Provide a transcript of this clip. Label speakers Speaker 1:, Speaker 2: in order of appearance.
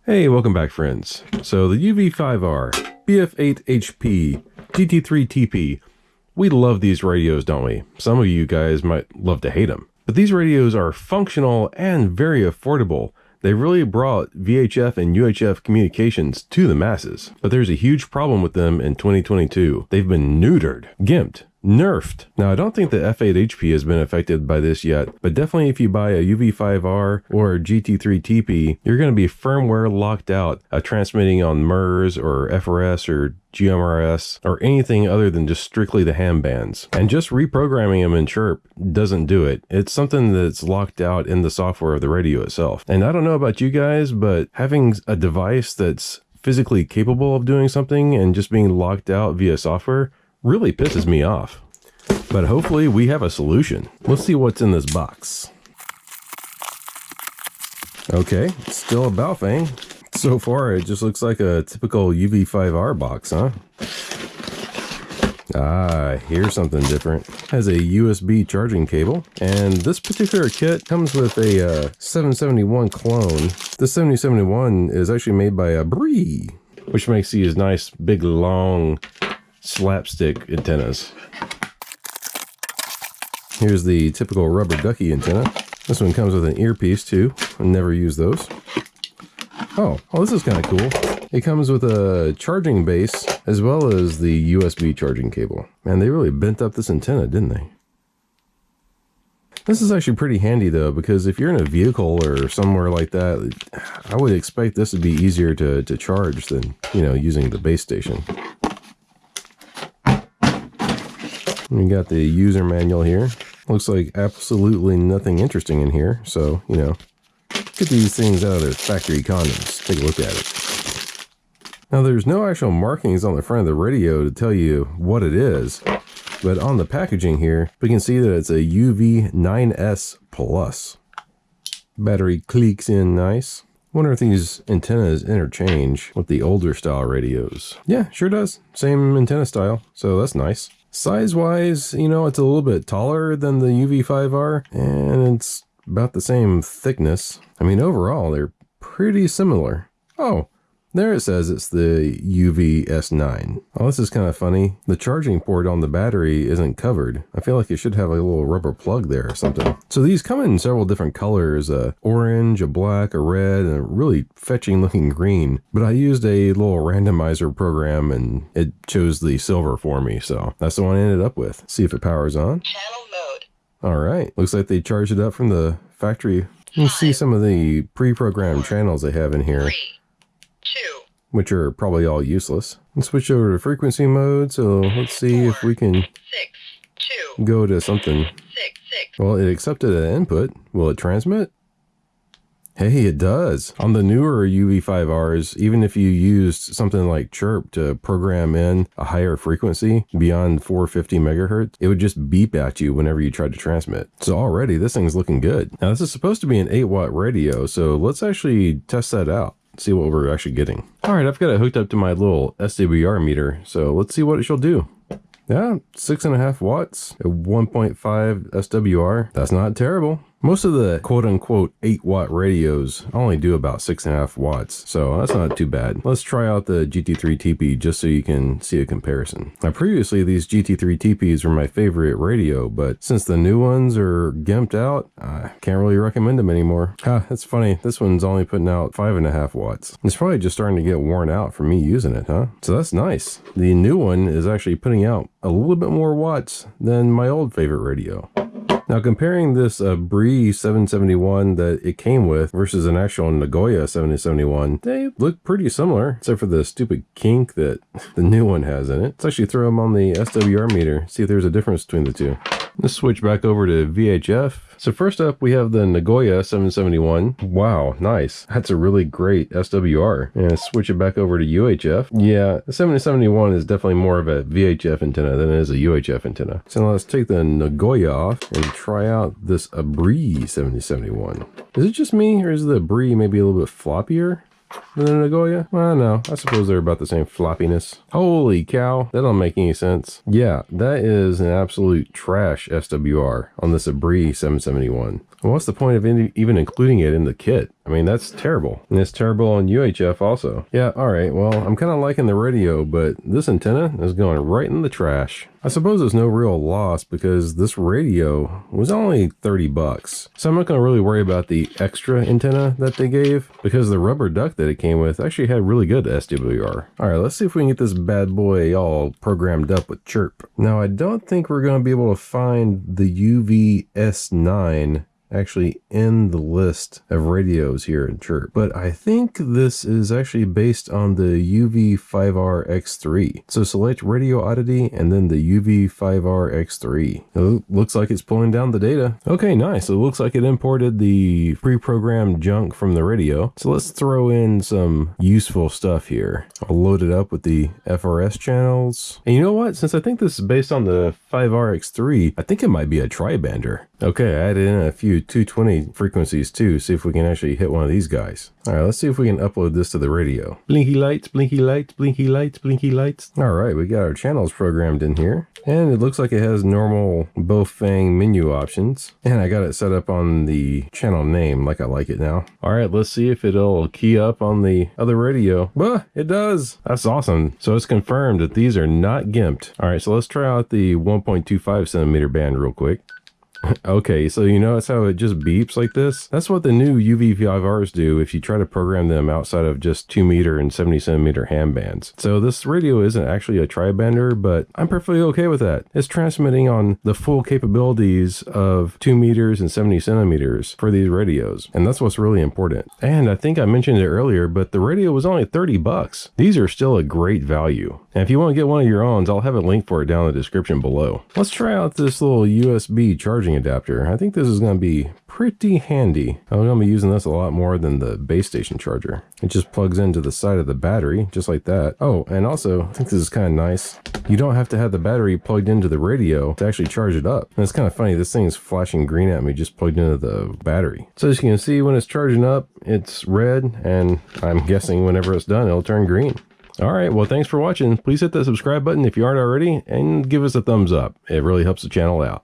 Speaker 1: Hey, welcome back, friends. So the UV-5R, BF8HP, GT3TP, we love these radios, don't we? Some of you guys might love to hate them. But these radios are functional and very affordable. They really brought VHF and UHF communications to the masses. But there's a huge problem with them in 2022. They've been neutered, gimped, nerfed. Now, I don't think the F8HP has been affected by this yet, but definitely if you buy a UV-5R or GT3TP, you're going to be firmware locked out of transmitting on MERS or FRS or GMRS or anything other than just strictly the ham bands. And just reprogramming them in Chirp doesn't do it. It's something that's locked out in the software of the radio itself. And I don't know about you guys, but having a device that's physically capable of doing something and just being locked out via software really pisses me off. But hopefully we have a solution. Let's see what's in this box. Okay, it's still a BaoFeng. So far it just looks like a typical UV-5R box, huh? Ah, here's something different. It has a USB charging cable, and this particular kit comes with a 771 clone. The 771 is actually made by a Bree, which makes these nice big long slapstick antennas. Here's the typical rubber ducky antenna. This one comes with an earpiece too. I never use those. Oh, this is kind of cool. It comes with a charging base as well as the USB charging cable. Man, they really bent up this antenna, didn't they? This is actually pretty handy though, because if you're in a vehicle or somewhere like that, I would expect this to be easier to charge than, using the base station. We got the user manual here. Looks like absolutely nothing interesting in here. So, get these things out of their factory condoms. Take a look at it. Now, there's no actual markings on the front of the radio to tell you what it is. But on the packaging here, we can see that it's a UV-9S Plus. Battery clicks in nice. Wonder if these antennas interchange with the older style radios. Yeah, sure does. Same antenna style, so that's nice. Size-wise, it's a little bit taller than the UV-5R, and it's about the same thickness. I mean, overall, they're pretty similar. Oh, there it says it's the UV-S9. Oh, this is kind of funny. The charging port on the battery isn't covered. I feel like it should have a little rubber plug there or something. So these come in several different colors, a orange, a black, a red, and a really fetching looking green. But I used a little randomizer program and it chose the silver for me. So that's the one I ended up with. See if it powers on.
Speaker 2: Channel mode.
Speaker 1: All right. Looks like they charged it up from the factory. You can see some of the pre-programmed channels they have in here.
Speaker 2: 3, 2,
Speaker 1: which are probably all useless. Let's switch over to frequency mode. So let's see if we can
Speaker 2: 6, 2,
Speaker 1: go to something.
Speaker 2: 6, 6.
Speaker 1: Well, it accepted an input. Will it transmit? Hey, it does. On the newer UV-5Rs, even if you used something like Chirp to program in a higher frequency beyond 450 megahertz, it would just beep at you whenever you tried to transmit. So already this thing's looking good. Now this is supposed to be an 8-watt radio, so let's actually test that out. See what we're actually getting. All right, I've got it hooked up to my little SWR meter, so let's see what it shall do. Yeah, 6.5 watts at 1.5 SWR. That's not terrible. Most of the quote-unquote 8-watt radios only do about 6.5 watts, so that's not too bad. Let's try out the GT3TP just so you can see a comparison. Now, previously, these GT3TPs were my favorite radio, but since the new ones are gimped out, I can't really recommend them anymore. That's funny. This one's only putting out 5.5 watts. It's probably just starting to get worn out from me using it, huh? So that's nice. The new one is actually putting out a little bit more watts than my old favorite radio. Now, comparing this Bree 771 that it came with versus an actual Nagoya 771, they look pretty similar, except for the stupid kink that the new one has in it. Let's actually throw them on the SWR meter, see if there's a difference between the two. Let's switch back over to VHF. So first up, we have the Nagoya 771. Wow, nice. That's a really great SWR. And switch it back over to UHF. Yeah, the 771 is definitely more of a VHF antenna than it is a UHF antenna. So let's take the Nagoya off and try out this Bree 771. Is it just me, or is the Bree maybe a little bit floppier than the Nagoya? Well, no, I suppose they're about the same floppiness. Holy cow, that don't make any sense. Yeah, that is an absolute trash SWR on this Bree 771. What's the point of even including it in the kit? I mean, that's terrible. And it's terrible on UHF also. Yeah, alright, well, I'm kind of liking the radio, but this antenna is going right in the trash. I suppose there's no real loss because this radio was only 30 bucks. So I'm not going to really worry about the extra antenna that they gave because the rubber duck that it came with actually had really good SWR. Alright, let's see if we can get this bad boy all programmed up with chirp. Now, I don't think we're going to be able to find the UV-S9 actually in the list of radios here in chirp, but I think this is actually based on the UV-5R X3. So select radio oddity and then the UV-5R X3. It looks like it's pulling down the data. Okay, nice. It looks like it imported the pre-programmed junk from the radio. So let's throw in some useful stuff here. I'll load it up with the FRS channels. And you know what? Since I think this is based on the 5R X3, I think it might be a tri-bander. Okay, I added in a few 220 frequencies too, see if we can actually hit one of these guys. Alright, let's see if we can upload this to the radio. Blinky lights, blinky lights, blinky lights, blinky lights. Alright, we got our channels programmed in here. And it looks like it has normal BaoFeng menu options. And I got it set up on the channel name like I like it now. Alright, let's see if it'll key up on the other radio. Well, it does! That's awesome. So it's confirmed that these are not gimped. Alright, so let's try out the 1.25 centimeter band real quick. Okay, so you notice how it just beeps like this? That's what the new UV-5Rs do if you try to program them outside of just 2 meter and 70 centimeter ham bands. So this radio isn't actually a tri-bander, but I'm perfectly okay with that. It's transmitting on the full capabilities of 2 meters and 70 centimeters for these radios. And that's what's really important. And I think I mentioned it earlier, but the radio was only 30 bucks. These are still a great value. And if you want to get one of your own, I'll have a link for it down in the description below. Let's try out this little USB charging adapter. I think this is going to be pretty handy. I'm going to be using this a lot more than the base station charger. It just plugs into the side of the battery, just like that. Oh, and also, I think this is kind of nice. You don't have to have the battery plugged into the radio to actually charge it up. And it's kind of funny, this thing is flashing green at me just plugged into the battery. So as you can see, when it's charging up, it's red, and I'm guessing whenever it's done, it'll turn green. Alright, well thanks for watching. Please hit that subscribe button if you aren't already, and give us a thumbs up. It really helps the channel out.